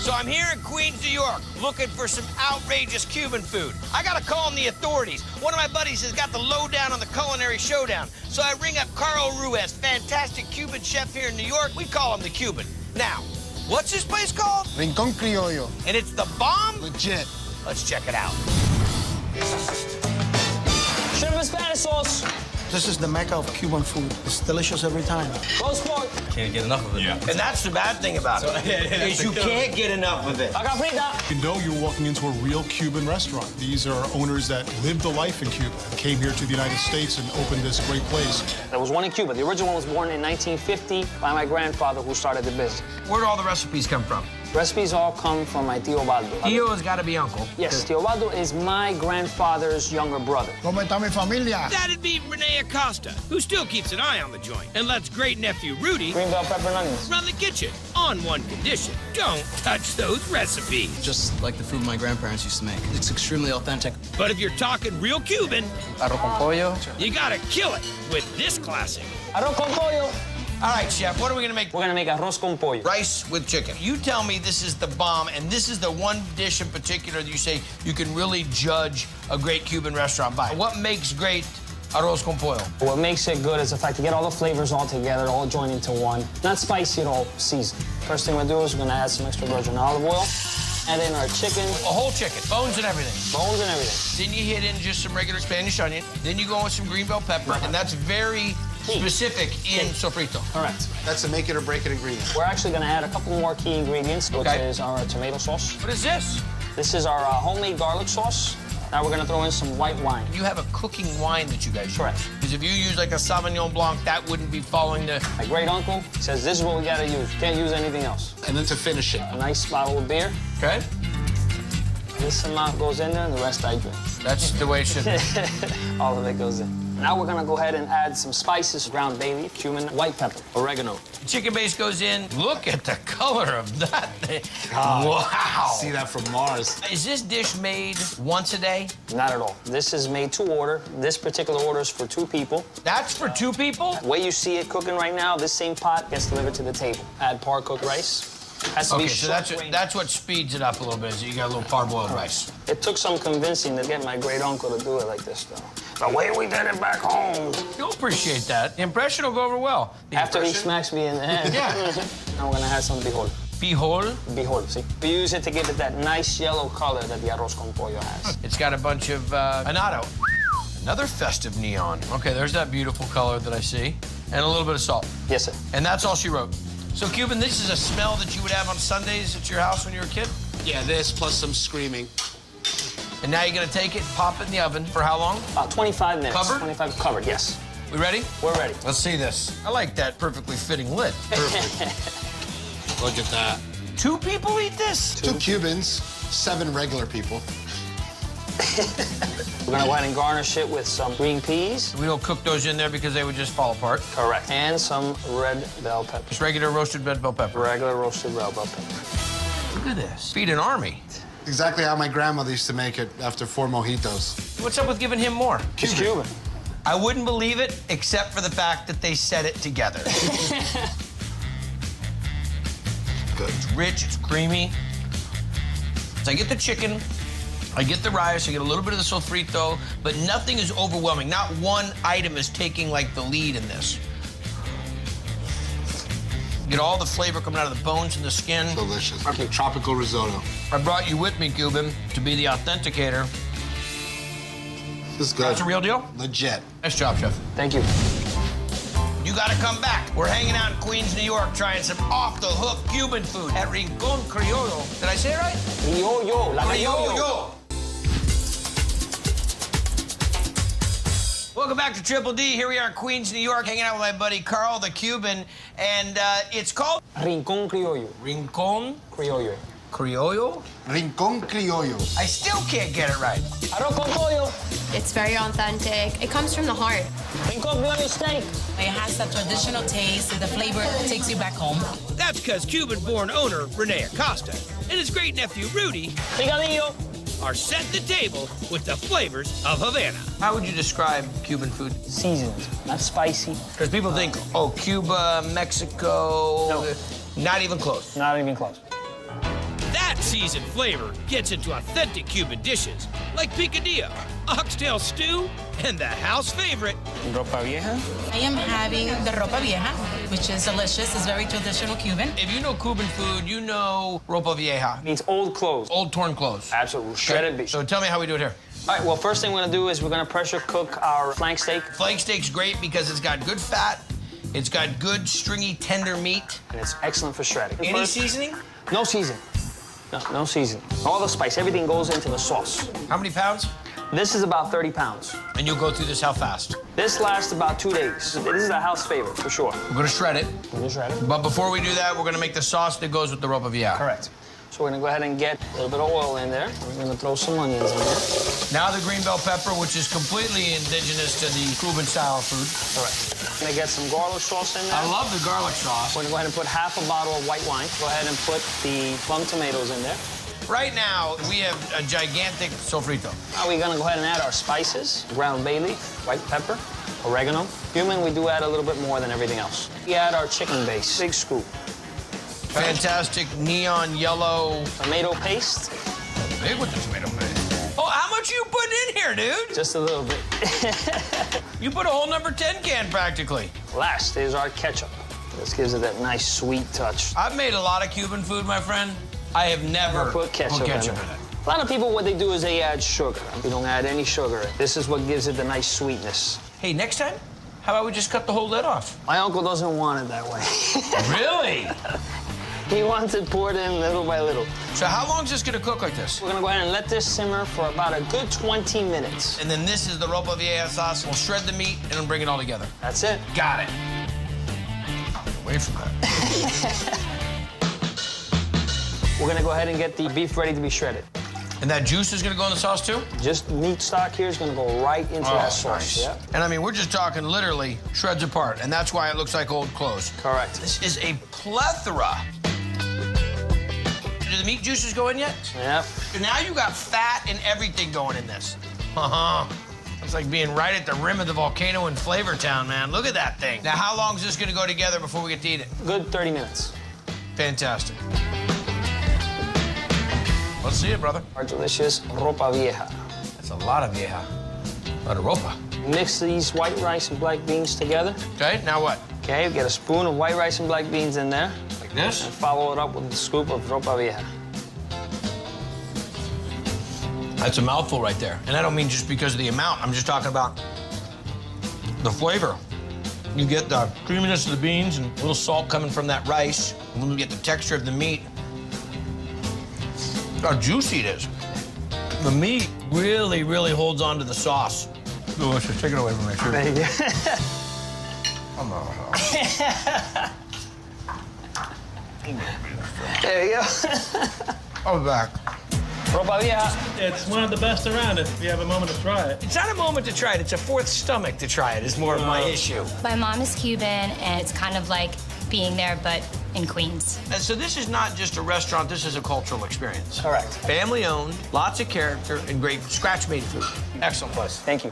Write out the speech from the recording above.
So I'm here in Queens, New York, looking for some outrageous Cuban food. I gotta call in the authorities. One of my buddies has got the lowdown on the culinary showdown. So I ring up Carl Ruiz, fantastic Cuban chef here in New York. We call him the Cuban. Now, what's this place called? Rincón Criollo. And it's the bomb? Legit. Let's check it out. Shrimp and Spanish sauce. This is the mecca of Cuban food. It's delicious every time. Roast pork. Can't get enough of it. Yeah. And that's the bad thing about it, is you can't get enough of it. Acá frita. You know you're walking into a real Cuban restaurant. These are owners that lived the life in Cuba, came here to the United States and opened this great place. There was one in Cuba. The original one was born in 1950 by my grandfather who started the business. Where do all the recipes come from? Recipes all come from my tío Baldo. Tio has got to be uncle. Yes, tío Baldo is my grandfather's younger brother. ¿Cómo está mi familia? That'd be Rene Acosta, who still keeps an eye on the joint and lets great nephew Rudy Green bell pepper and onions. run the kitchen on one condition. Don't touch those recipes. Just like the food my grandparents used to make. It's extremely authentic. But if you're talking real Cuban, Arroz con pollo. you gotta kill it with this classic. Arroz con pollo. All right, chef, what are we gonna make? We're gonna make arroz con pollo. Rice with chicken. You tell me this is the bomb, and this is the one dish in particular that you say you can really judge a great Cuban restaurant by. What makes great arroz con pollo? What makes it good is the fact to get all the flavors all together, all joined into one. Not spicy at all, seasoned. First thing we're gonna do is we're gonna add some extra virgin olive oil. Add in our chicken. A whole chicken, bones and everything. Bones and everything. Then you hit in just some regular Spanish onion. Then you go with some green bell pepper, and that's very specific in sofrito. Correct. That's a make it or break it ingredient. We're actually gonna add a couple more key ingredients, which Okay. is our tomato sauce. What is this? This is our homemade garlic sauce. Now we're gonna throw in some white wine. You have a cooking wine that you guys use. Correct. Because if you use like a Sauvignon Blanc, that wouldn't be following the... My great uncle says this is what we gotta use. Can't use anything else. And then to finish it. A nice bottle of beer. Okay? This amount goes in there, and the rest I drink. That's the way it should be. All of it goes in. Now we're gonna go ahead and add some spices, ground bay leaf, cumin, white pepper, oregano. Chicken base goes in. Look at the color of that thing. Wow. See that from Mars. Is this dish made once a day? Not at all. This is made to order. This particular order is for 2 people. That's for 2 people? The way you see it cooking right now, this same pot gets delivered to the table. Add par-cooked rice. Has to Okay, be so short grain. that's what speeds it up a little bit, is you got a little parboiled rice. It took some convincing to get my great uncle to do it like this, though. The way we did it back home. You'll appreciate that. The impression will go over well. After he smacks me in the head. Yeah. Now we're gonna add some bijol. Bijol. Bijol, see? We use it to give it that nice yellow color that the arroz con pollo has. It's got a bunch of annatto. Another festive neon. Okay, there's that beautiful color that I see. And a little bit of salt. Yes, sir. And that's all she wrote. So, Cuban, this is a smell that you would have on Sundays at your house when you were a kid? Yeah, this plus some screaming. And now you're gonna take it, pop it in the oven. For how long? About 25 minutes. Covered? 25 covered, yes. We ready? We're ready. Let's see this. I like that perfectly fitting lid. Look at that. 2 people eat this? 2 Cubans, 7 regular people. We're gonna go ahead and garnish it with some green peas. We don't cook those in there because they would just fall apart. Correct. And some red bell pepper. Just regular roasted red bell pepper. Regular roasted red bell pepper. Look at this. Feed an army. Exactly how my grandmother used to make it after 4 mojitos. What's up with giving him more? It's Cuban. I wouldn't believe it, except for the fact that they said it together. Good. It's rich, it's creamy. So I get the chicken, I get the rice, I get a little bit of the sofrito, but nothing is overwhelming. Not one item is taking, like, the lead in this. Get all the flavor coming out of the bones and the skin. Delicious. Tropical risotto. I brought you with me, Cuban, to be the authenticator. This is good. That's a real deal? Legit. Nice job, Chef. Thank you. You gotta come back. We're hanging out in Queens, New York, trying some off-the-hook Cuban food at Rincón Criollo. Did I say it right? Criollo, la criollo. Welcome back to Triple D. Here we are in Queens, New York, hanging out with my buddy Carl, the Cuban, and it's called Rincón Criollo. Rincón Criollo. Criollo. Rincón Criollo. I still can't get it right. Arroz con pollo. It's very authentic. It comes from the heart. Rincón Criollo steak. It has that traditional taste, the flavor takes you back home. That's because Cuban-born owner Rene Acosta and his great-nephew Rudy Picadillo. are setting the table with the flavors of Havana. How would you describe Cuban food? Seasoned, not spicy. Because people think, oh, Cuba, Mexico. No. Not even close. Not even close. That that seasoned flavor gets into authentic Cuban dishes like picadillo, oxtail stew, and the house favorite, Ropa Vieja. I am having the ropa vieja, which is delicious. It's very traditional Cuban. If you know Cuban food, you know ropa vieja. Means old clothes. Old torn clothes. Absolutely. Shredded beef. So tell me how we do it here. All right, well, first thing we're gonna do is we're gonna pressure cook our flank steak. Flank steak's great because it's got good fat, it's got good stringy tender meat. And it's excellent for shredding. Any First- seasoning? No seasoning. No seasoning. All the spice, everything goes into the sauce. How many pounds? This is about 30 pounds. And you'll go through this how fast? This lasts about 2 days. This is a house favorite, for sure. We're gonna shred it. We're gonna shred it. But before we do that, we're gonna make the sauce that goes with the ropa vieja. Correct. So we're gonna go ahead and get a little bit of oil in there. We're gonna throw some onions in there. Now the green bell pepper, which is completely indigenous to the Cuban style food. Correct. I'm gonna get some garlic sauce in there. I love the garlic sauce. We're gonna go ahead and put half a bottle of white wine. Go ahead and put the plum tomatoes in there. Right now, we have a gigantic sofrito. Now we're gonna go ahead and add our spices, ground bay leaf, white pepper, oregano. Cumin, we do add a little bit more than everything else. We add our chicken base, big scoop. Fantastic neon yellow. Tomato paste, Big with the tomato paste. Oh, how much you putting in here, dude? just a little bit. You put a whole number 10 can practically. Last is our ketchup. This gives it that nice sweet touch. I've made a lot of Cuban food, my friend. I have never Put ketchup in it. A lot of people, what they do is they add sugar. We don't add any sugar. This is what gives it the nice sweetness. Hey, next time, how about we just cut the whole lid off? My uncle doesn't want it that way. Really? He wants it poured in little by little. So how long is this gonna cook like this? We're gonna go ahead and let this simmer for about a good 20 minutes. And then this is the ropa vieja sauce. We'll shred the meat and we'll bring it all together. That's it. Got it. Away from that. We're gonna go ahead and get the beef ready to be shredded. And that juice is gonna go in the sauce too? Just meat stock here is gonna go right into that sauce. nice. Yeah. And I mean, we're just talking literally shreds apart, and that's why it looks like old clothes. Correct. This is a plethora. Do the meat juices go in yet? Yep. Now you got fat and everything going in this. It's like being right at the rim of the volcano in Flavortown, man. Look at that thing. Now, how long is this gonna go together before we get to eat it? Good 30 minutes. Fantastic. Let's see it, brother. Our delicious ropa vieja. That's a lot of vieja. A lot of ropa. Mix these white rice and black beans together. Okay, now what? Okay, get a spoon of white rice and black beans in there. Like this? And follow it up with a scoop of ropa vieja. That's a mouthful right there. And I don't mean just because of the amount. I'm just talking about the flavor. You get the creaminess of the beans and a little salt coming from that rice. And then you get the texture of the meat. How juicy it is. The meat really, really holds on to the sauce. Delicious. Take it away from me. Sure. There you go. There you go. I'll be back. Ropa vieja. It's one of the best around if you have a moment to try it. It's not a moment to try it. It's a fourth stomach to try it is more of my issue. My mom is Cuban, and it's kind of like being there, but in Queens. And so this is not just a restaurant. This is a cultural experience. Correct. Family owned, lots of character, and great scratch-made food. Excellent place. Thank you.